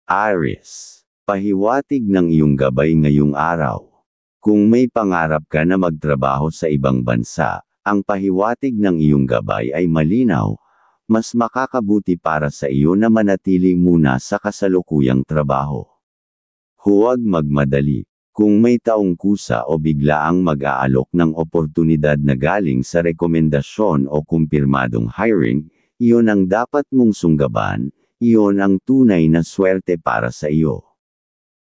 Aries, pahiwatig ng iyong gabay ngayong araw. Kung may pangarap ka na magtrabaho sa ibang bansa, ang pahiwatig ng iyong gabay ay malinaw. Mas makakabuti para sa iyo na manatili muna sa kasalukuyang trabaho. Huwag magmadali. Kung may taong kusa o biglaang mag-aalok ng oportunidad na galing sa rekomendasyon o kumpirmadong hiring, iyon ang dapat mong sunggaban. Iyon ang tunay na swerte para sa iyo.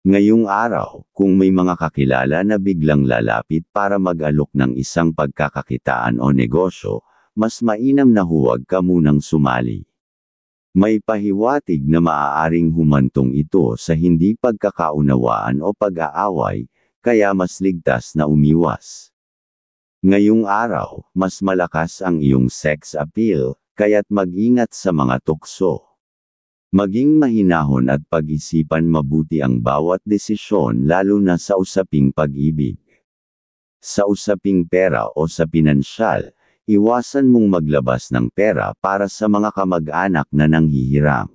Ngayong araw, kung may mga kakilala na biglang lalapit para mag-alok ng isang pagkakakitaan o negosyo, mas mainam na huwag ka munang sumali. May pahiwatig na maaaring humantong ito sa hindi pagkakaunawaan o pag-aaway, kaya mas ligtas na umiwas. Ngayong araw, mas malakas ang iyong sex appeal, kaya't mag-ingat sa mga tukso. Maging mahinahon at pag-isipan mabuti ang bawat desisyon lalo na sa usaping pag-ibig. Sa usaping pera o sa pinansyal, iwasan mong maglabas ng pera para sa mga kamag-anak na nanghihiram.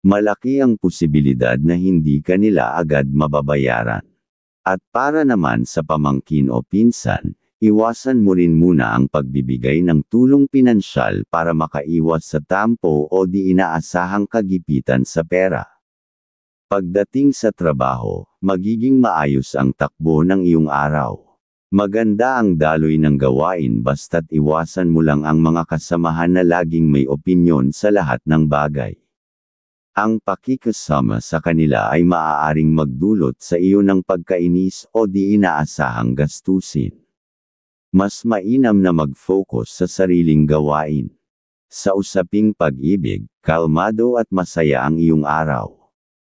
Malaki ang posibilidad na hindi ka nila agad mababayaran. At para naman sa pamangkin o pinsan, iwasan mo rin muna ang pagbibigay ng tulong pinansyal para makaiwas sa tampo o di inaasahang kagipitan sa pera. Pagdating sa trabaho, magiging maayos ang takbo ng iyong araw. Maganda ang daloy ng gawain basta't iwasan mo lang ang mga kasamahan na laging may opinyon sa lahat ng bagay. Ang pakikasama sa kanila ay maaaring magdulot sa iyo ng pagkainis o di inaasahang gastusin. Mas mainam na mag-focus sa sariling gawain. Sa usaping pag-ibig, kalmado at masaya ang iyong araw.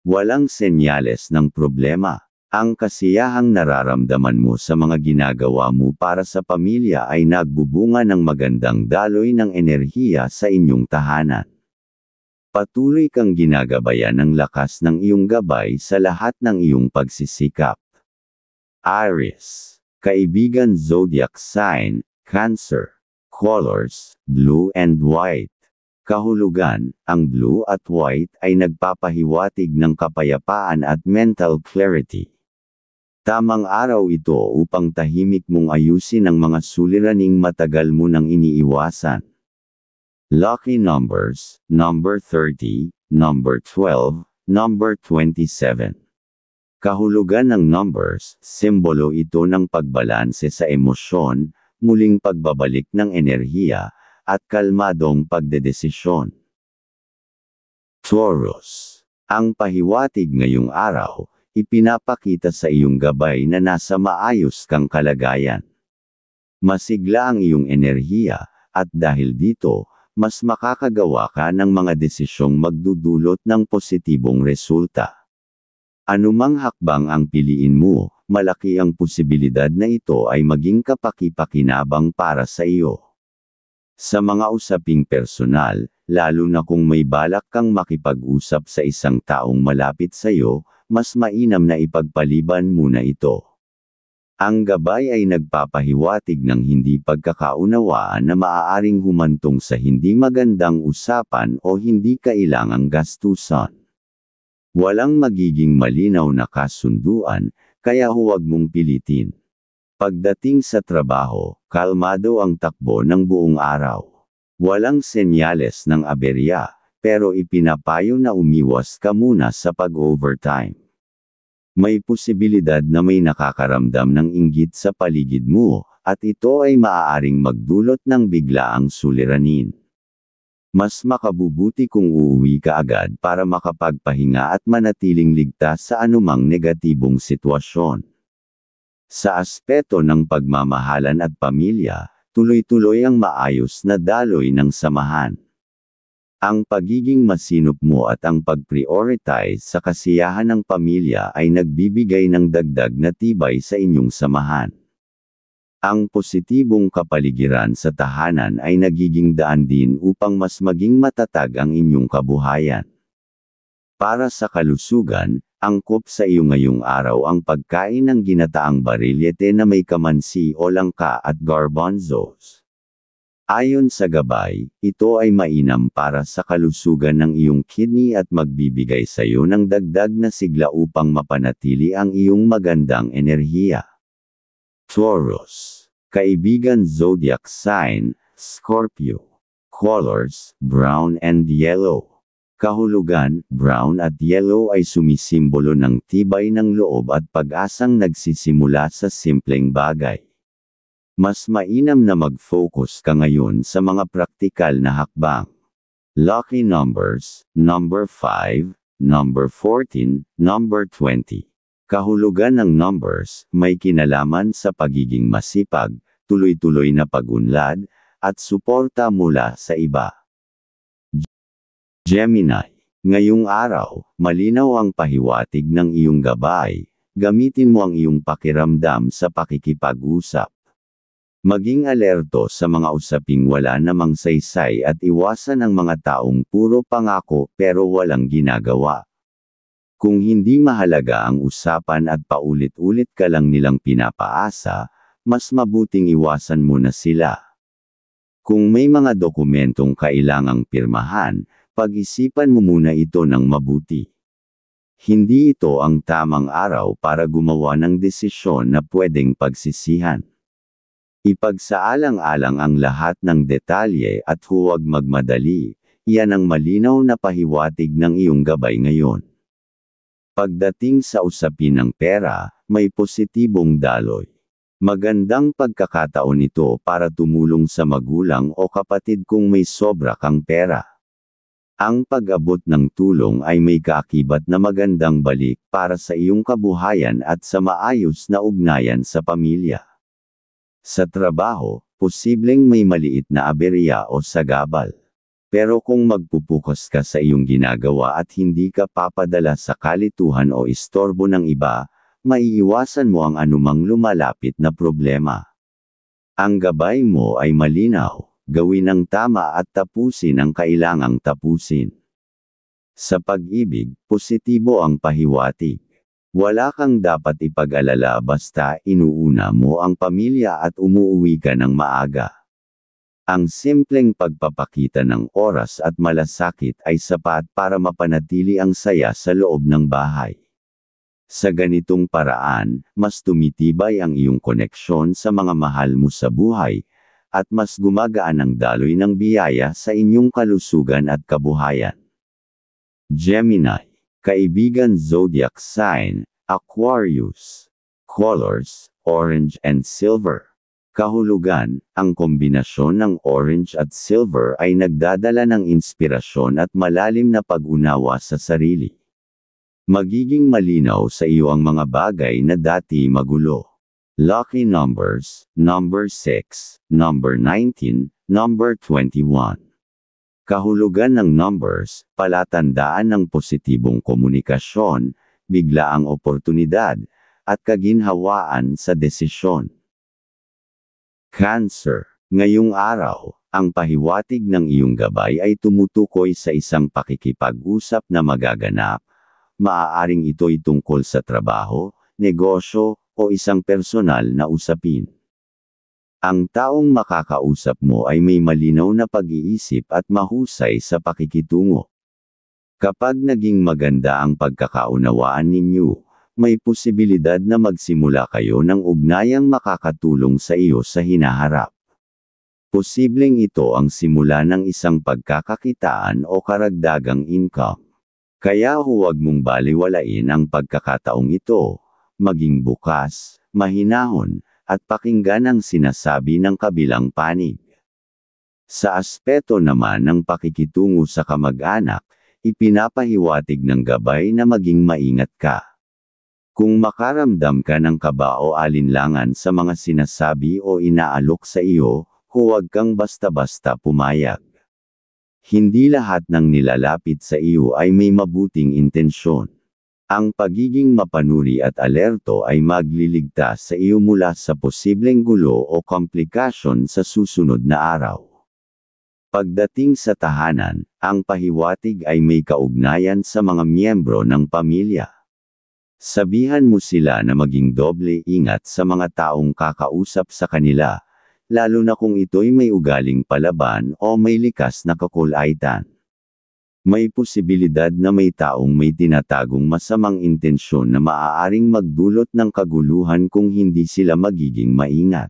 Walang senyales ng problema. Ang kasiyahang nararamdaman mo sa mga ginagawa mo para sa pamilya ay nagbubunga ng magandang daloy ng enerhiya sa inyong tahanan. Patuloy kang ginagabayan ng lakas ng iyong gabay sa lahat ng iyong pagsisikap. Aries, kaibigan zodiac sign, Cancer. Colors, blue and white. Kahulugan, ang blue at white ay nagpapahiwatig ng kapayapaan at mental clarity. Tamang araw ito upang tahimik mong ayusin ang mga suliraning matagal mo nang iniiwasan. Lucky numbers, number 30, number 12, number 27. Kahulugan ng numbers, simbolo ito ng pagbalanse sa emosyon, muling pagbabalik ng enerhiya, at kalmadong pagdedesisyon. Taurus. Ang pahiwatig ngayong araw, ipinapakita sa iyong gabay na nasa maayos kang kalagayan. Masigla ang iyong enerhiya, at dahil dito, mas makakagawa ka ng mga desisyong magdudulot ng positibong resulta. Anumang hakbang ang piliin mo, malaki ang posibilidad na ito ay maging kapaki-pakinabang para sa iyo. Sa mga usaping personal, lalo na kung may balak kang makipag-usap sa isang taong malapit sa iyo, mas mainam na ipagpaliban muna ito. Ang gabay ay nagpapahiwatig ng hindi pagkakaunawaan na maaaring humantong sa hindi magandang usapan o hindi kailangang gastusan. Walang magiging malinaw na kasunduan, kaya huwag mong pilitin. Pagdating sa trabaho, kalmado ang takbo ng buong araw. Walang senyales ng aberya, pero ipinapayo na umiwas ka muna sa pag-overtime. May posibilidad na may nakakaramdam ng inggit sa paligid mo, at ito ay maaaring magdulot ng biglaang suliranin. Mas makabubuti kung uuwi ka agad para makapagpahinga at manatiling ligtas sa anumang negatibong sitwasyon. Sa aspeto ng pagmamahalan at pamilya, tuloy-tuloy ang maayos na daloy ng samahan. Ang pagiging masinop mo at ang pag-prioritize sa kasiyahan ng pamilya ay nagbibigay ng dagdag na tibay sa inyong samahan. Ang positibong kapaligiran sa tahanan ay nagiging daan din upang mas maging matatag ang inyong kabuhayan. Para sa kalusugan, angkop sa iyo ngayong araw ang pagkain ng ginataang barilyete na may kamansi o langka at garbanzos. Ayon sa gabay, ito ay mainam para sa kalusugan ng iyong kidney at magbibigay sa iyo ng dagdag na sigla upang mapanatili ang iyong magandang enerhiya. Taurus. Kaibigan zodiac sign, Scorpio. Colors, brown and yellow. Kahulugan, brown at yellow ay sumisimbolo ng tibay ng loob at pag-asang nagsisimula sa simpleng bagay. Mas mainam na mag-focus ka ngayon sa mga praktikal na hakbang. Lucky numbers, number 5, number 14, number 20. Kahulugan ng numbers, may kinalaman sa pagiging masipag, tuloy-tuloy na pag-unlad, at suporta mula sa iba. Gemini. Ngayong araw, malinaw ang pahiwatig ng iyong gabay. Gamitin mo ang iyong pakiramdam sa pakikipag-usap. Maging alerto sa mga usaping wala namang saysay at iwasan ang mga taong puro pangako pero walang ginagawa. Kung hindi mahalaga ang usapan at paulit-ulit ka lang nilang pinapaasa, mas mabuting iwasan mo na sila. Kung may mga dokumentong kailangang pirmahan, pag-isipan mo muna ito ng mabuti. Hindi ito ang tamang araw para gumawa ng desisyon na pwedeng pagsisihan. Ipagsaalang-alang ang lahat ng detalye at huwag magmadali, iyan ang malinaw na pahiwatig ng iyong gabay ngayon. Pagdating sa usapin ng pera, may positibong daloy. Magandang pagkakataon ito para tumulong sa magulang o kapatid kung may sobra kang pera. Ang pag-abot ng tulong ay may kaakibat na magandang balik para sa iyong kabuhayan at sa maayos na ugnayan sa pamilya. Sa trabaho, posibleng may maliit na aberya o sagabal. Pero kung magpupukas ka sa iyong ginagawa at hindi ka papadala sa kalituhan o istorbo ng iba, maiiwasan mo ang anumang lumalapit na problema. Ang gabay mo ay malinaw, gawin ang tama at tapusin ang kailangang tapusin. Sa pag-ibig, positibo ang pahiwatig. Wala kang dapat ipag-alala basta inuuna mo ang pamilya at umuuwi ka ng maaga. Ang simpleng pagpapakita ng oras at malasakit ay sapat para mapanatili ang saya sa loob ng bahay. Sa ganitong paraan, mas tumitibay ang iyong koneksyon sa mga mahal mo sa buhay, at mas gumagaan ang daloy ng biyaya sa inyong kalusugan at kabuhayan. Gemini. Kaibigan zodiac sign, Aquarius. Colors, orange and silver. Kahulugan, ang kombinasyon ng orange at silver ay nagdadala ng inspirasyon at malalim na pag-unawa sa sarili. Magiging malinaw sa iyo ang mga bagay na dati magulo. Lucky numbers, number 6, number 19, number 21. Kahulugan ng numbers, palatandaan ng positibong komunikasyon, biglaang oportunidad, at kaginhawaan sa desisyon. Cancer. Ngayong araw, ang pahiwatig ng iyong gabay ay tumutukoy sa isang pakikipag-usap na magaganap. Maaaring ito'y tungkol sa trabaho, negosyo, o isang personal na usapin. Ang taong makakausap mo ay may malinaw na pag-iisip at mahusay sa pakikitungo. Kapag naging maganda ang pagkakaunawaan ninyo, may posibilidad na magsimula kayo ng ugnayang makakatulong sa iyo sa hinaharap. Posibleng ito ang simula ng isang pagkakakitaan o karagdagang income. Kaya huwag mong baliwalain ang pagkakataong ito, maging bukas, mahinahon, at pakinggan ang sinasabi ng kabilang panig. Sa aspeto naman ng pakikitungo sa kamag-anak, ipinapahiwatig ng gabay na maging maingat ka. Kung makaramdam ka ng kaba o alinlangan sa mga sinasabi o inaalok sa iyo, huwag kang basta-basta pumayag. Hindi lahat ng nilalapit sa iyo ay may mabuting intensyon. Ang pagiging mapanuri at alerto ay magliligtas sa iyo mula sa posibleng gulo o komplikasyon sa susunod na araw. Pagdating sa tahanan, ang pahiwatig ay may kaugnayan sa mga miyembro ng pamilya. Sabihan mo sila na maging doble ingat sa mga taong kakausap sa kanila, lalo na kung ito'y may ugaling palaban o may likas na kakulaitan. May posibilidad na may taong may tinatagong masamang intensyon na maaaring magdulot ng kaguluhan kung hindi sila magiging maingat.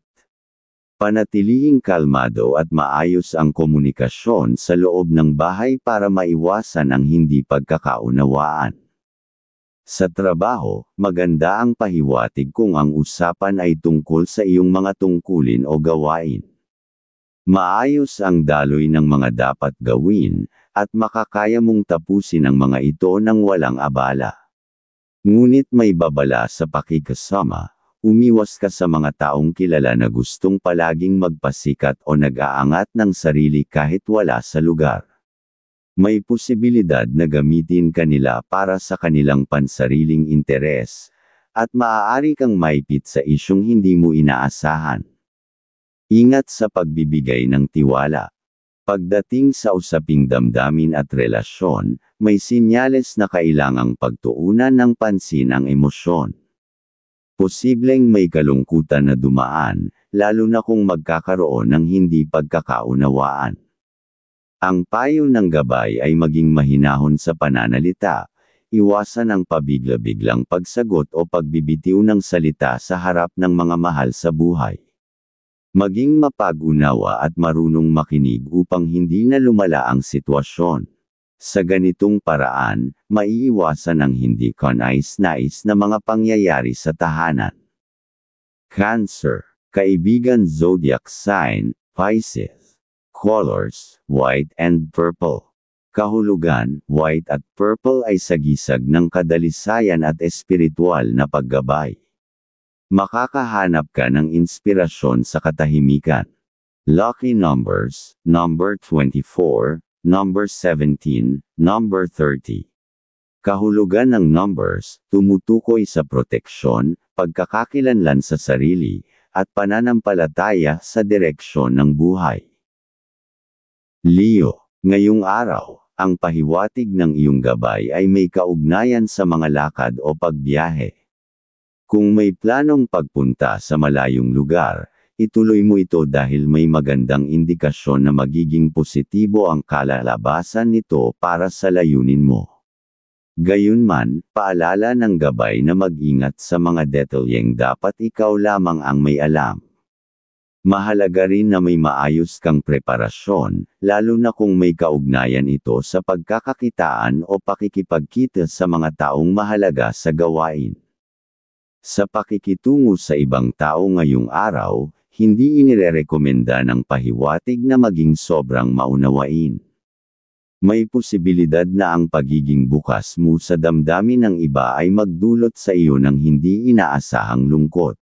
Panatilihing kalmado at maayos ang komunikasyon sa loob ng bahay para maiwasan ang hindi pagkakaunawaan. Sa trabaho, maganda ang pahiwatig kung ang usapan ay tungkol sa iyong mga tungkulin o gawain. Maayos ang daloy ng mga dapat gawin, at makakaya mong tapusin ang mga ito nang walang abala. Ngunit may babala sa pakikasama, umiwas ka sa mga taong kilala na gustong palaging magpasikat o nag-aangat ng sarili kahit wala sa lugar. May posibilidad na gamitin kanila para sa kanilang pansariling interes, at maaari kang maipit sa isyong hindi mo inaasahan. Ingat sa pagbibigay ng tiwala. Pagdating sa usaping damdamin at relasyon, may sinyales na kailangang pagtuunan ng pansin ang emosyon. Posibleng may kalungkutan na dumaan, lalo na kung magkakaroon ng hindi pagkakaunawaan. Ang payo ng gabay ay maging mahinahon sa pananalita, iwasan ang pabigla-biglang pagsagot o pagbibitiw ng salita sa harap ng mga mahal sa buhay. Maging mapag-unawa at marunong makinig upang hindi na lumala ang sitwasyon. Sa ganitong paraan, maiiwasan ang hindi kanais-nais na mga pangyayari sa tahanan. Cancer, kaibigan zodiac sign, Pisces. Colors, white and purple. Kahulugan, white at purple ay sagisag ng kadalisayan at espiritual na paggabay. Makakahanap ka ng inspirasyon sa katahimikan. Lucky numbers, number 24, number 17, number 30. Kahulugan ng numbers, tumutukoy sa proteksyon, pagkakakilanlan sa sarili, at pananampalataya sa direksyon ng buhay. Leo, ngayong araw, ang pahiwatig ng iyong gabay ay may kaugnayan sa mga lakad o pagbiyahe. Kung may planong pagpunta sa malayong lugar, ituloy mo ito dahil may magandang indikasyon na magiging positibo ang kalalabasan nito para sa layunin mo. Gayunman, paalala ng gabay na mag-ingat sa mga detalyeng dapat ikaw lamang ang may alam. Mahalaga rin na may maayos kang preparasyon, lalo na kung may kaugnayan ito sa pagkakakitaan o pakikipagkita sa mga taong mahalaga sa gawain. Sa pakikitungo sa ibang tao ngayong araw, hindi inirerekomenda ng pahiwatig na maging sobrang maunawain. May posibilidad na ang pagiging bukas mo sa damdamin ng iba ay magdulot sa iyo ng hindi inaasahang lungkot.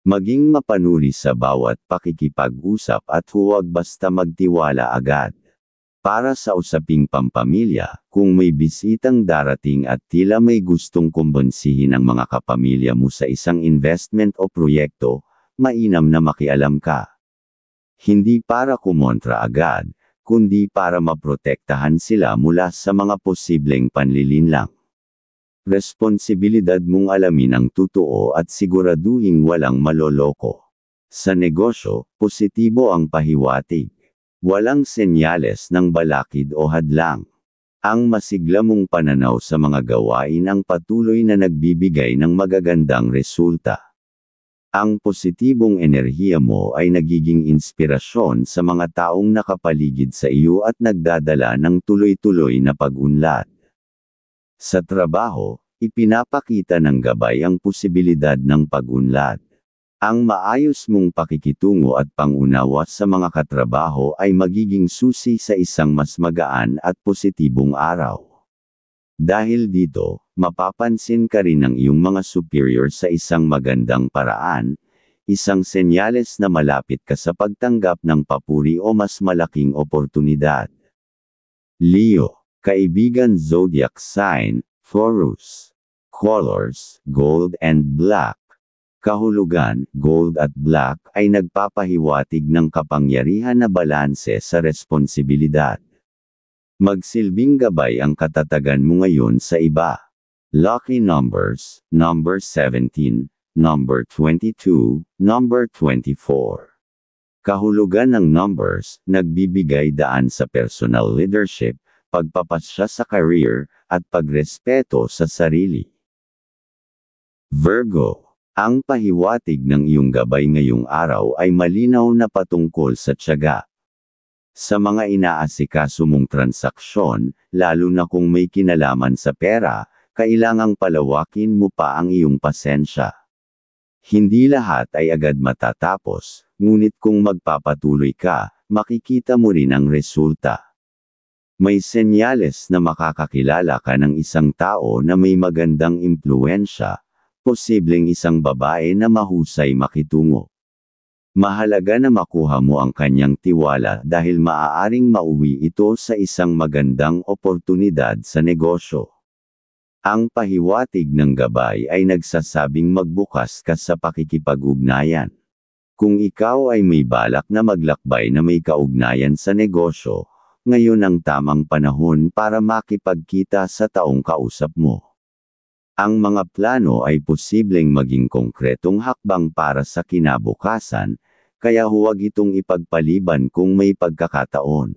Maging mapanuri sa bawat pakikipag-usap at huwag basta magtiwala agad. Para sa usaping pampamilya, kung may bisitang darating at tila may gustong kumbonsihin ang mga kapamilya mo sa isang investment o proyekto, mainam na makialam ka. Hindi para kumontra agad, kundi para maprotektahan sila mula sa mga posibleng panlilinlang. Responsibilidad mong alamin ang totoo at siguraduhing walang maloloko. Sa negosyo, positibo ang pahiwatig. Walang senyales ng balakid o hadlang. Ang masigla mong pananaw sa mga gawain ang patuloy na nagbibigay ng magagandang resulta. Ang positibong enerhiya mo ay nagiging inspirasyon sa mga taong nakapaligid sa iyo at nagdadala ng tuloy-tuloy na pag-unlad. Sa trabaho, ipinapakita ng gabay ang posibilidad ng pag-unlad. Ang maayos mong pakikitungo at pangunawa sa mga katrabaho ay magiging susi sa isang mas magaan at positibong araw. Dahil dito, mapapansin ka rin ng iyong mga superior sa isang magandang paraan, isang senyales na malapit ka sa pagtanggap ng papuri o mas malaking oportunidad. Leo, kaibigan zodiac sign, Taurus. Colors, gold and black. Kahulugan, gold at black ay nagpapahiwatig ng kapangyarihan na balanse sa responsibilidad. Magsilbing gabay ang katatagan mo ngayon sa iba. Lucky numbers, number 17, number 22, number 24. Kahulugan ng numbers, nagbibigay daan sa personal leadership, pagpapasya sa career, at pagrespeto sa sarili. Virgo, ang pahiwatig ng iyong gabay ngayong araw ay malinaw na patungkol sa tiyaga. Sa mga inaasikaso mong transaksyon, lalo na kung may kinalaman sa pera, kailangang palawakin mo pa ang iyong pasensya. Hindi lahat ay agad matatapos, ngunit kung magpapatuloy ka, makikita mo rin ang resulta. May senyales na makakakilala ka ng isang tao na may magandang impluwensya, posibleng isang babae na mahusay makitungo. Mahalaga na makuha mo ang kanyang tiwala dahil maaaring mauwi ito sa isang magandang oportunidad sa negosyo. Ang pahiwatig ng gabay ay nagsasabing magbukas ka sa pakikipag-ugnayan. Kung ikaw ay may balak na maglakbay na may kaugnayan sa negosyo, ngayon ang tamang panahon para makipagkita sa taong kausap mo. Ang mga plano ay posibleng maging konkretong hakbang para sa kinabukasan, kaya huwag itong ipagpaliban kung may pagkakataon.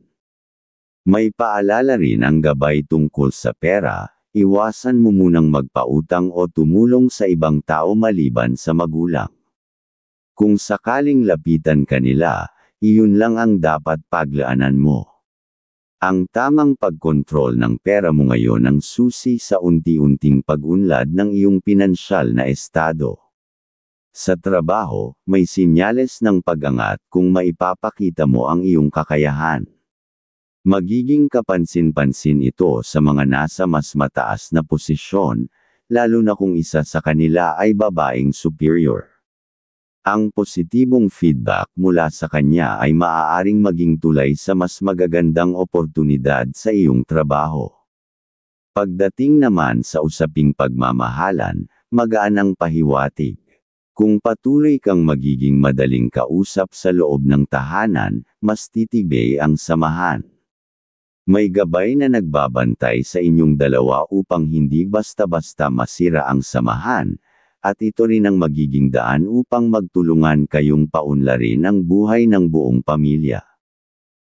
May paalala rin ang gabay tungkol sa pera. Iwasan mo munang magpautang o tumulong sa ibang tao maliban sa magulang. Kung sakaling lapitan ka nila, iyon lang ang dapat paglaanan mo. Ang tamang pagkontrol ng pera mo ngayon ang susi sa unti-unting pag-unlad ng iyong pinansyal na estado. Sa trabaho, may sinyales ng pag-angat kung maipapakita mo ang iyong kakayahan. Magiging kapansin-pansin ito sa mga nasa mas mataas na posisyon, lalo na kung isa sa kanila ay babaeng superior. Ang positibong feedback mula sa kanya ay maaaring maging tulay sa mas magagandang oportunidad sa iyong trabaho. Pagdating naman sa usaping pagmamahalan, magaan ang pahiwatig. Kung patuloy kang magiging madaling kausap sa loob ng tahanan, mas titibay ang samahan. May gabay na nagbabantay sa inyong dalawa upang hindi basta-basta masira ang samahan, at ito rin ang magiging daan upang magtulungan kayong paunlarin ang buhay ng buong pamilya.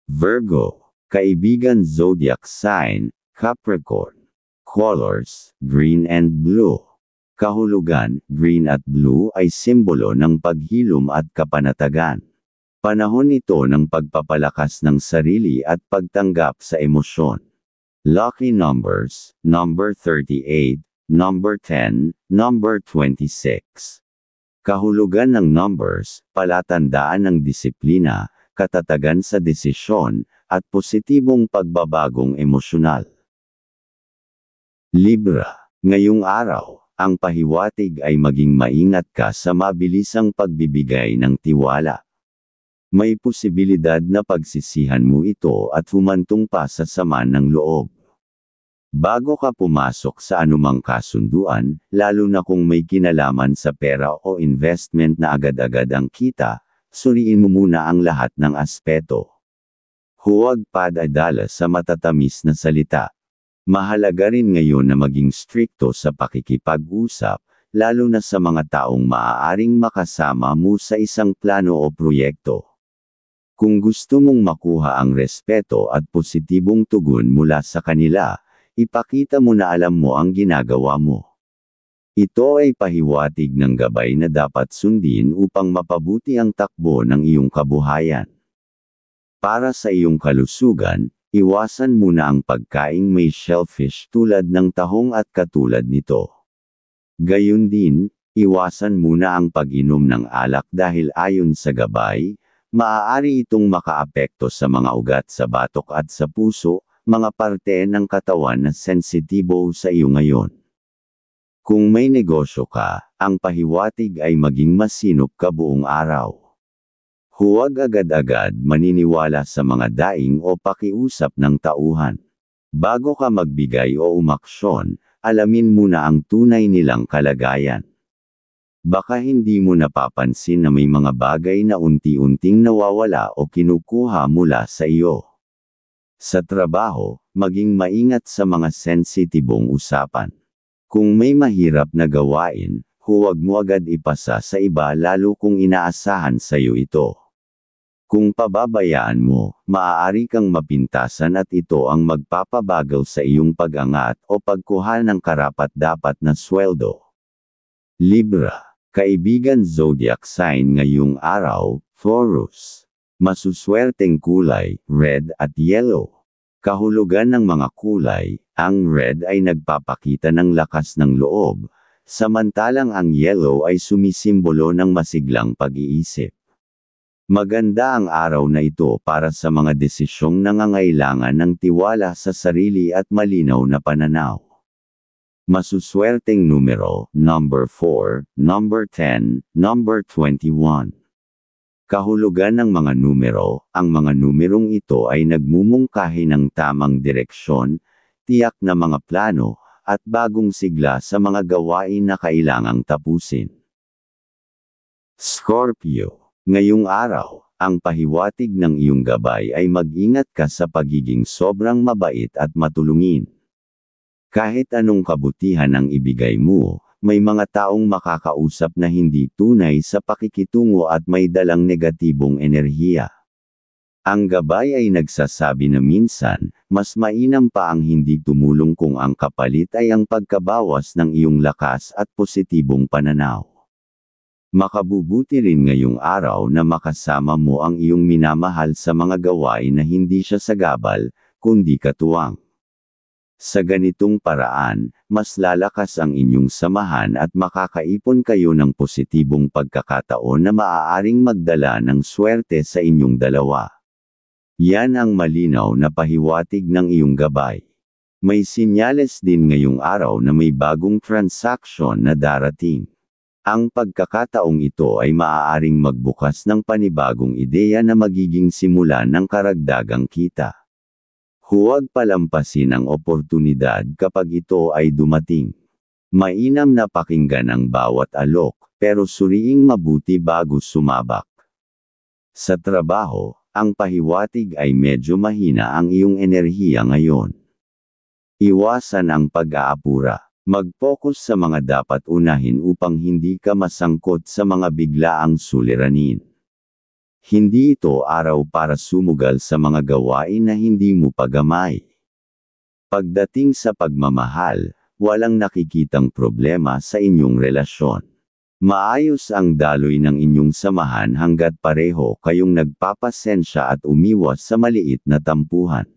Virgo, kaibigan zodiac sign, Capricorn. Colors, green and blue. Kahulugan, green at blue ay simbolo ng paghilom at kapanatagan. Panahon ito ng pagpapalakas ng sarili at pagtanggap sa emosyon. Lucky numbers, number 38, number 10, number 26. Kahulugan ng numbers, palatandaan ng disiplina, katatagan sa desisyon, at positibong pagbabagong emosyonal. Libra, ngayong araw, ang pahiwatig ay maging maingat ka sa mabilisang pagbibigay ng tiwala. May posibilidad na pagsisihan mo ito at humantong pa sa sama ng loob. Bago ka pumasok sa anumang kasunduan, lalo na kung may kinalaman sa pera o investment na agad-agad ang kita, suriin mo muna ang lahat ng aspeto. Huwag padadala sa matatamis na salita. Mahalaga rin ngayon na maging strikto sa pakikipag-usap, lalo na sa mga taong maaaring makasama mo sa isang plano o proyekto. Kung gusto mong makuha ang respeto at positibong tugon mula sa kanila, ipakita mo na alam mo ang ginagawa mo. Ito ay pahiwatig ng gabay na dapat sundin upang mapabuti ang takbo ng iyong kabuhayan. Para sa iyong kalusugan, iwasan muna ang pagkaing may shellfish tulad ng tahong at katulad nito. Gayun din, iwasan muna ang pag-inom ng alak dahil ayon sa gabay, maaari itong makaapekto sa mga ugat sa batok at sa puso, mga parte ng katawan na sensitibo sa iyo ngayon. Kung may negosyo ka, ang pahiwatig ay maging masinop ka buong araw. Huwag agad-agad maniniwala sa mga daing o pakiusap ng tauhan. Bago ka magbigay o umaksyon, alamin muna ang tunay nilang kalagayan. Baka hindi mo napapansin na may mga bagay na unti-unting nawawala o kinukuha mula sa iyo. Sa trabaho, maging maingat sa mga sensitibong usapan. Kung may mahirap na gawain, huwag mo agad ipasa sa iba lalo kung inaasahan sa iyo ito. Kung pababayaan mo, maaari kang mapintasan at ito ang magpapabagal sa iyong pag-angat o pagkuha ng karapat-dapat na sweldo. Libra. Kaibigan zodiac sign ngayong araw, Taurus. Masuswerteng kulay, red at yellow. Kahulugan ng mga kulay, ang red ay nagpapakita ng lakas ng loob, samantalang ang yellow ay sumisimbolo ng masiglang pag-iisip. Maganda ang araw na ito para sa mga desisyong nangangailangan ng tiwala sa sarili at malinaw na pananaw. Masuswerteng numero, number 4, number 10, number 21. Kahulugan ng mga numero, ang mga numerong ito ay nagmumungkahi ng tamang direksyon, tiyak na mga plano, at bagong sigla sa mga gawain na kailangang tapusin. Scorpio. Ngayong araw, ang pahiwatig ng iyong gabay ay mag-ingat ka sa pagiging sobrang mabait at matulungin. Kahit anong kabutihan ang ibigay mo, may mga taong makakausap na hindi tunay sa pakikitungo at may dalang negatibong enerhiya. Ang gabay ay nagsasabi na minsan, mas mainam pa ang hindi tumulong kung ang kapalit ay ang pagkabawas ng iyong lakas at positibong pananaw. Makabubuti rin ngayong araw na makasama mo ang iyong minamahal sa mga gawain na hindi siya sagabal, kundi katuwang. Sa ganitong paraan, mas lalakas ang inyong samahan at makakaipon kayo ng positibong pagkakataon na maaaring magdala ng swerte sa inyong dalawa. Yan ang malinaw na pahiwatig ng iyong gabay. May sinyales din ngayong araw na may bagong transaksyon na darating. Ang pagkakataong ito ay maaaring magbukas ng panibagong ideya na magiging simula ng karagdagang kita. Huwag palampasin ang oportunidad kapag ito ay dumating. Mainam na pakinggan ang bawat alok, pero suriing mabuti bago sumabak. Sa trabaho, ang pahiwatig ay medyo mahina ang iyong enerhiya ngayon. Iwasan ang pag-aapura. Mag-focus sa mga dapat unahin upang hindi ka masangkot sa mga biglaang suliranin. Hindi ito araw para sumugal sa mga gawain na hindi mo pagamay. Pagdating sa pagmamahal, walang nakikitang problema sa inyong relasyon. Maayos ang daloy ng inyong samahan hanggat pareho kayong nagpapasensya at umiwas sa maliit na tampuhan.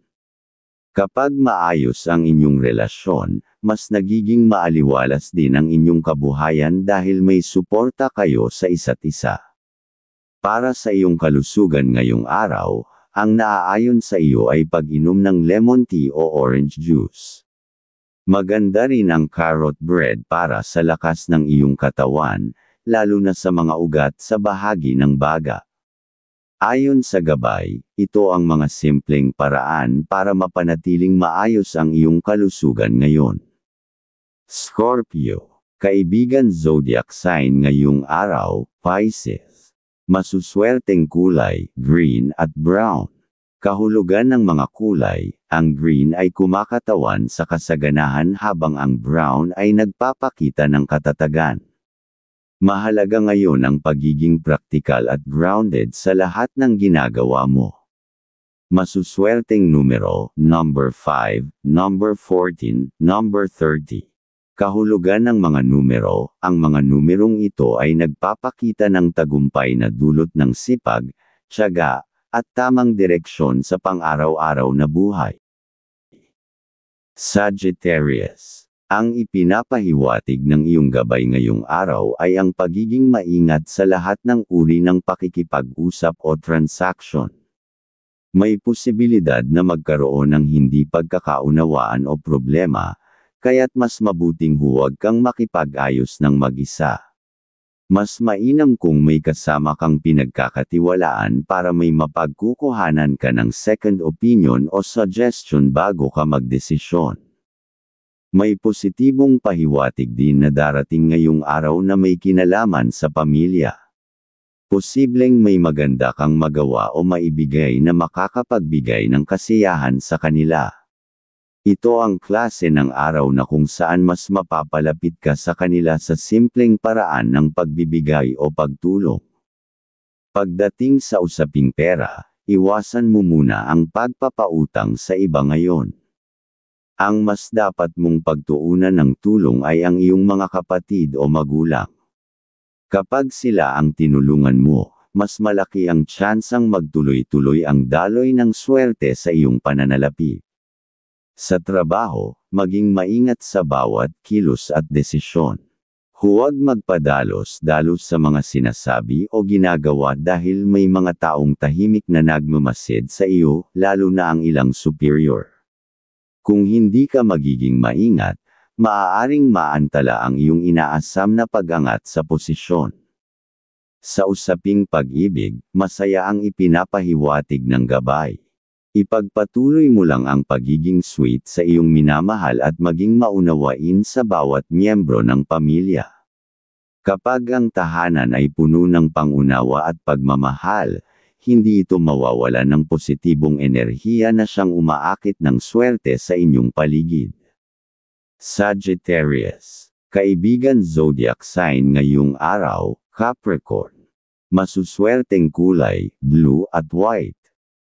Kapag maayos ang inyong relasyon, mas nagiging maaliwalas din ang inyong kabuhayan dahil may suporta kayo sa isa't isa. Para sa iyong kalusugan ngayong araw, ang naaayon sa iyo ay pag-inom ng lemon tea o orange juice. Maganda rin ang carrot bread para sa lakas ng iyong katawan, lalo na sa mga ugat sa bahagi ng baga. Ayon sa gabay, ito ang mga simpleng paraan para mapanatiling maayos ang iyong kalusugan ngayon. Scorpio. Kaibigan zodiac sign ngayong araw, Pisces. Masuswerteng kulay, green at brown. Kahulugan ng mga kulay, ang green ay kumakatawan sa kasaganahan habang ang brown ay nagpapakita ng katatagan. Mahalaga ngayon ang pagiging praktikal at grounded sa lahat ng ginagawa mo. Masuswerteng numero, number 5, number 14, number 30. Kahulugan ng mga numero, ang mga numerong ito ay nagpapakita ng tagumpay na dulot ng sipag, tiyaga, at tamang direksyon sa pang-araw-araw na buhay. Sagittarius. Ang ipinapahiwatig ng iyong gabay ngayong araw ay ang pagiging maingat sa lahat ng uri ng pakikipag-usap o transaksyon. May posibilidad na magkaroon ng hindi pagkakaunawaan o problema, kaya't mas mabuting huwag kang makipag-ayos ng mag-isa. Mas mainam kung may kasama kang pinagkakatiwalaan para may mapagkukuhanan ka ng second opinion o suggestion bago ka magdesisyon. May positibong pahiwatig din na darating ngayong araw na may kinalaman sa pamilya. Posibleng may maganda kang magawa o maibigay na makakapagbigay ng kasiyahan sa kanila. Ito ang klase ng araw na kung saan mas mapapalapit ka sa kanila sa simpleng paraan ng pagbibigay o pagtulong. Pagdating sa usaping pera, iwasan mo muna ang pagpapautang sa iba ngayon. Ang mas dapat mong pagtuunan ng tulong ay ang iyong mga kapatid o magulang. Kapag sila ang tinulungan mo, mas malaki ang tsansang magtuloy-tuloy ang daloy ng swerte sa iyong pananalapi. Sa trabaho, maging maingat sa bawat kilos at desisyon. Huwag magpadalos-dalos sa mga sinasabi o ginagawa dahil may mga taong tahimik na nagmamasid sa iyo, lalo na ang ilang superior. Kung hindi ka magiging maingat, maaaring maantala ang iyong inaasam na pag-angat sa posisyon. Sa usaping pag-ibig, masaya ang ipinapahiwatig ng gabay. Ipagpatuloy mo lang ang pagiging sweet sa iyong minamahal at maging maunawain sa bawat miyembro ng pamilya. Kapag ang tahanan ay puno ng pangunawa at pagmamahal, hindi ito mawawala ng positibong enerhiya na siyang umaakit ng swerte sa inyong paligid. Sagittarius, kaibigan zodiac sign ngayong araw, Capricorn. Masuswerteng kulay, blue at white.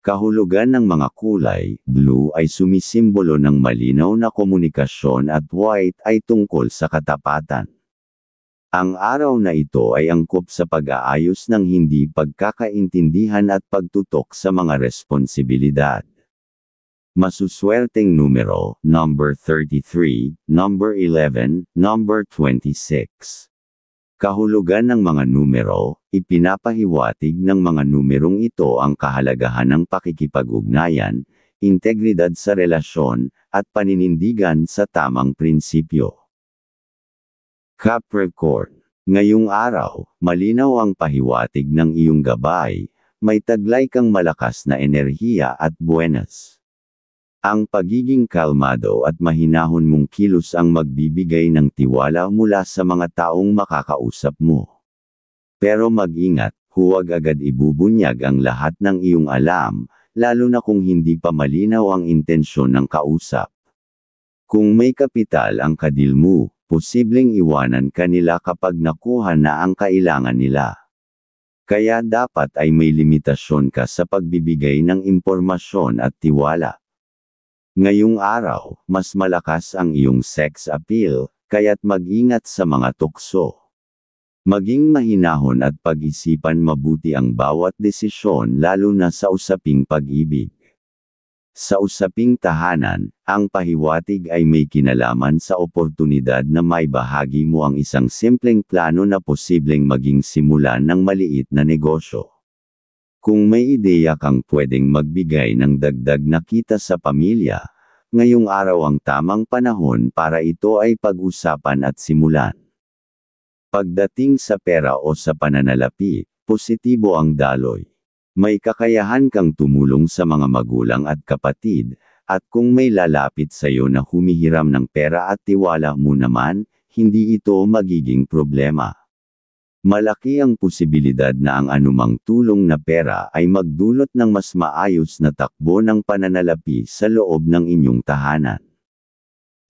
Kahulugan ng mga kulay, blue ay sumisimbolo ng malinaw na komunikasyon at white ay tungkol sa katapatan. Ang araw na ito ay angkop sa pag-aayos ng hindi pagkakaintindihan at pagtutok sa mga responsibilidad. Masuswerteng numero, number 33, number 11, number 26. Kahulugan ng mga numero, ipinapahiwatig ng mga numerong ito ang kahalagahan ng pakikipag-ugnayan, integridad sa relasyon, at paninindigan sa tamang prinsipyo. Capricorn, ngayong araw, malinaw ang pahiwatig ng iyong gabay, may taglay kang malakas na enerhiya at buenas. Ang pagiging kalmado at mahinahon mong kilos ang magbibigay ng tiwala mula sa mga taong makakausap mo. Pero mag-ingat, huwag agad ibubunyag ang lahat ng iyong alam, lalo na kung hindi pa malinaw ang intensyon ng kausap. Kung may kapital ang kadil mo, posibleng iwanan ka nila kapag nakuha na ang kailangan nila. Kaya dapat ay may limitasyon ka sa pagbibigay ng impormasyon at tiwala. Ngayong araw, mas malakas ang iyong sex appeal, kaya't mag-ingat sa mga tukso. Maging mahinahon at pag-isipan mabuti ang bawat desisyon lalo na sa usaping pag-ibig. Sa usaping tahanan, ang pahiwatig ay may kinalaman sa oportunidad na maibahagi mo ang isang simpleng plano na posibleng maging simulan ng maliit na negosyo. Kung may ideya kang pwedeng magbigay ng dagdag na kita sa pamilya, ngayong araw ang tamang panahon para ito ay pag-usapan at simulan. Pagdating sa pera o sa pananalapi, positibo ang daloy. May kakayahan kang tumulong sa mga magulang at kapatid, at kung may lalapit sa iyo na humihiram ng pera at tiwala mo naman, hindi ito magiging problema. Malaki ang posibilidad na ang anumang tulong na pera ay magdulot ng mas maayos na takbo ng pananalapi sa loob ng inyong tahanan.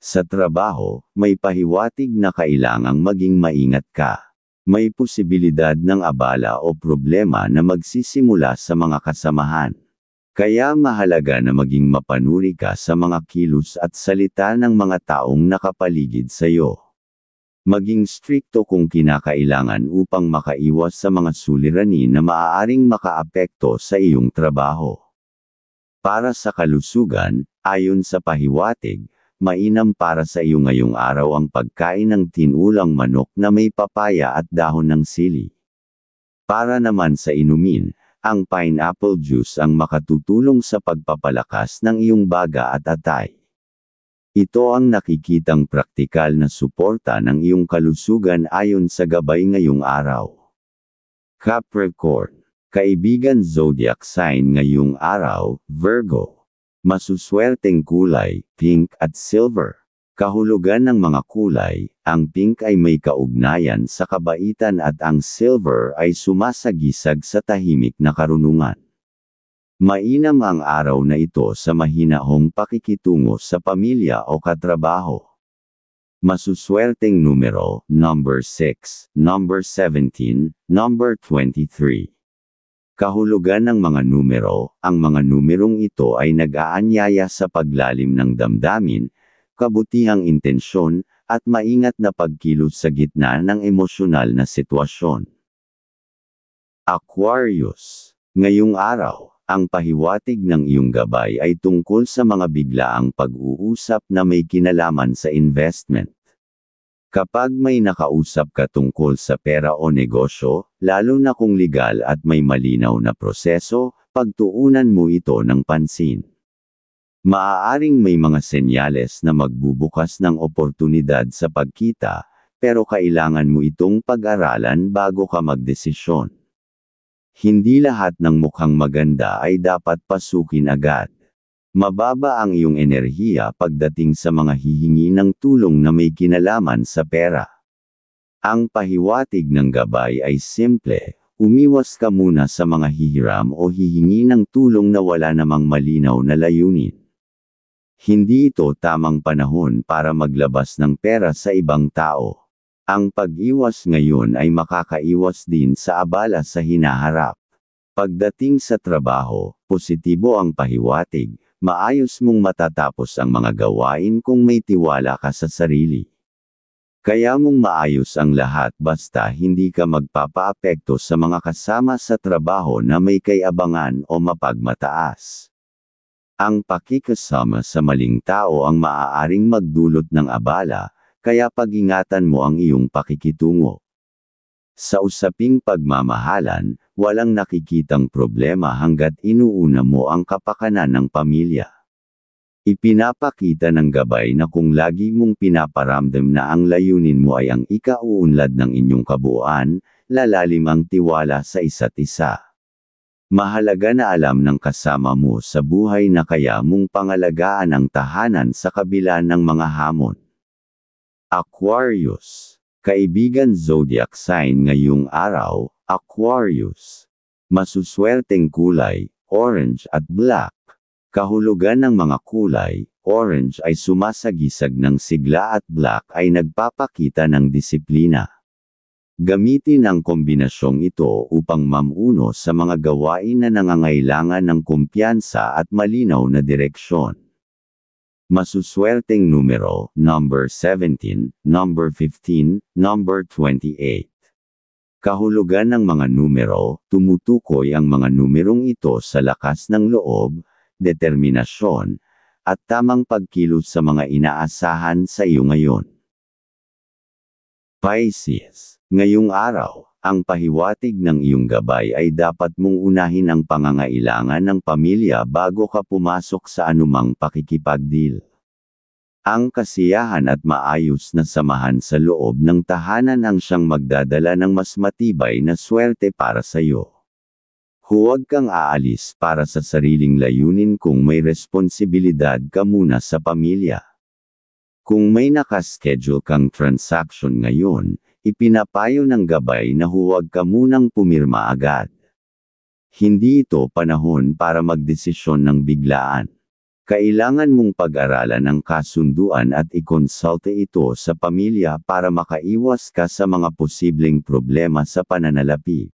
Sa trabaho, may pahiwatig na kailangang maging maingat ka. May posibilidad ng abala o problema na magsisimula sa mga kasamahan. Kaya mahalaga na maging mapanuri ka sa mga kilos at salita ng mga taong nakapaligid sa iyo. Maging strikto kung kinakailangan upang makaiwas sa mga suliranin na maaaring makaapekto sa iyong trabaho. Para sa kalusugan, ayon sa pahiwatig, mainam para sa iyo ngayong araw ang pagkain ng tinulang manok na may papaya at dahon ng sili. Para naman sa inumin, ang pineapple juice ang makatutulong sa pagpapalakas ng iyong baga at atay. Ito ang nakikitang praktikal na suporta ng iyong kalusugan ayon sa gabay ngayong araw. Capricorn, kaibigan zodiac sign ngayong araw, Virgo. Masuswerteng kulay, pink at silver. Kahulugan ng mga kulay, ang pink ay may kaugnayan sa kabaitan at ang silver ay sumasagisag sa tahimik na karunungan. Mainam ang araw na ito sa mahinahong pakikitungo sa pamilya o katrabaho. Masuswerteng numero, number 6, number 17, number 23. Kahulugan ng mga numero, ang mga numerong ito ay nag-aanyaya sa paglalim ng damdamin, kabutihang intensyon, at maingat na pagkilos sa gitna ng emosyonal na sitwasyon. Aquarius. Ngayong araw, ang pahiwatig ng iyong gabay ay tungkol sa mga biglaang pag-uusap na may kinalaman sa investment. Kapag may nakausap ka tungkol sa pera o negosyo, lalo na kung legal at may malinaw na proseso, pagtuunan mo ito ng pansin. Maaaring may mga senyales na magbubukas ng oportunidad sa pagkita, pero kailangan mo itong pag-aralan bago ka magdesisyon. Hindi lahat ng mukhang maganda ay dapat pasukin agad. Mababa ang iyong enerhiya pagdating sa mga hihingi ng tulong na may kinalaman sa pera. Ang pahiwatig ng gabay ay simple, umiwas ka muna sa mga hihiram o hihingi ng tulong na wala namang malinaw na layunin. Hindi ito tamang panahon para maglabas ng pera sa ibang tao. Ang pag-iwas ngayon ay makakaiwas din sa abala sa hinaharap. Pagdating sa trabaho, positibo ang pahiwatig. Maayos mong matatapos ang mga gawain kung may tiwala ka sa sarili. Kaya mong maayos ang lahat basta hindi ka magpapaapekto sa mga kasama sa trabaho na may kayabangan o mapagmataas. Ang pakikasama sa maling tao ang maaaring magdulot ng abala, kaya pag-ingatan mo ang iyong pakikitungo. Sa usaping pagmamahalan, walang nakikitang problema hanggat inuuna mo ang kapakanan ng pamilya. Ipinapakita ng gabay na kung lagi mong pinaparamdam na ang layunin mo ay ang ikauunlad ng inyong kabuuan, lalalim ang tiwala sa isa't isa. Mahalaga na alam ng kasama mo sa buhay na kaya mong pangalagaan ang tahanan sa kabila ng mga hamon. Aquarius. Kaibigan zodiac sign ngayong araw, Aquarius. Masuswerteng kulay, orange at black. Kahulugan ng mga kulay, orange ay sumasagisag ng sigla at black ay nagpapakita ng disiplina. Gamitin ang kombinasyong ito upang mamuno sa mga gawain na nangangailangan ng kumpiyansa at malinaw na direksyon. Masuswerteng numero, number 17, number 15, number 28. Kahulugan ng mga numero, tumutukoy ang mga numerong ito sa lakas ng loob, determinasyon, at tamang pagkilos sa mga inaasahan sa iyo ngayon. Pisces. Ngayong araw, ang pahiwatig ng iyong gabay ay dapat mong unahin ang pangangailangan ng pamilya bago ka pumasok sa anumang pakikipagdeal. Ang kasiyahan at maayos na samahan sa loob ng tahanan ang siyang magdadala ng mas matibay na swerte para sa iyo. Huwag kang aalis para sa sariling layunin kung may responsibilidad ka muna sa pamilya. Kung may nakaschedule kang transaction ngayon, ipinapayo ng gabay na huwag ka munang pumirma agad. Hindi ito panahon para magdesisyon ng biglaan. Kailangan mong pag-aralan ang kasunduan at ikonsulte ito sa pamilya para makaiwas ka sa mga posibleng problema sa pananalapi.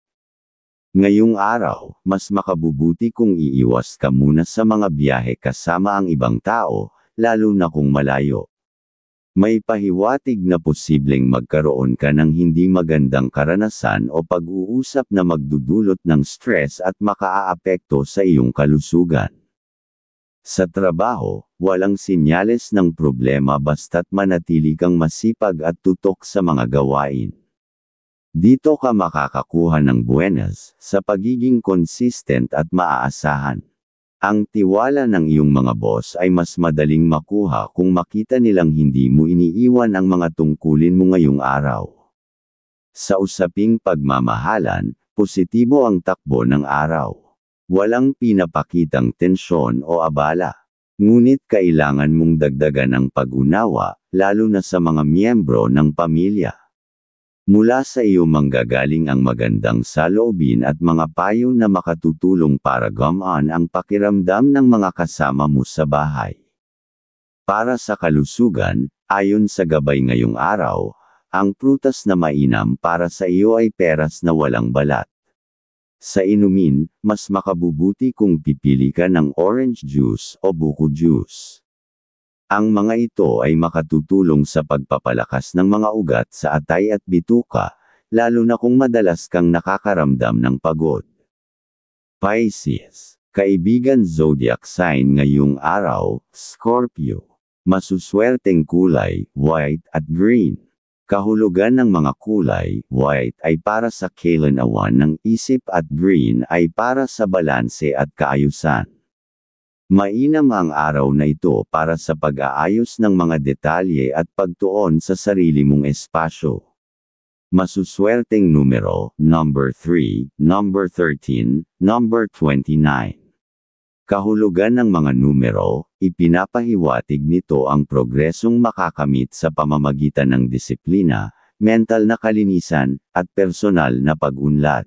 Ngayong araw, mas makabubuti kung iiwas ka muna sa mga biyahe kasama ang ibang tao, lalo na kung malayo. May pahiwatig na posibleng magkaroon ka ng hindi magandang karanasan o pag-uusap na magdudulot ng stress at makaaapekto sa iyong kalusugan. Sa trabaho, walang sinyales ng problema basta't manatili kang masipag at tutok sa mga gawain. Dito ka makakakuha ng buenas sa pagiging consistent at maaasahan. Ang tiwala ng iyong mga boss ay mas madaling makuha kung makita nilang hindi mo iniiwan ang mga tungkulin mo ngayong araw. Sa usaping pagmamahalan, positibo ang takbo ng araw. Walang pinapakitang tensyon o abala. Ngunit kailangan mong dagdagan ang pag-unawa, lalo na sa mga miyembro ng pamilya. Mula sa iyo manggagaling ang magandang saloobin at mga payo na makatutulong para gumaan ang pakiramdam ng mga kasama mo sa bahay. Para sa kalusugan, ayon sa gabay ngayong araw, ang prutas na mainam para sa iyo ay peras na walang balat. Sa inumin, mas makabubuti kung pipili ka ng orange juice o buko juice. Ang mga ito ay makatutulong sa pagpapalakas ng mga ugat sa atay at bituka, lalo na kung madalas kang nakakaramdam ng pagod. Pisces, kaibigan zodiac sign ngayong araw, Scorpio. Masuswerteng kulay, white at green. Kahulugan ng mga kulay, white ay para sa kailanawan ng isip at green ay para sa balanse at kaayusan. Mainam ang araw na ito para sa pag-aayos ng mga detalye at pagtuon sa sarili mong espasyo. Masuswerteng numero, number 3, number 13, number 29. Kahulugan ng mga numero, ipinapahiwatig nito ang progresong makakamit sa pamamagitan ng disiplina, mental na kalinisan, at personal na pag-unlad.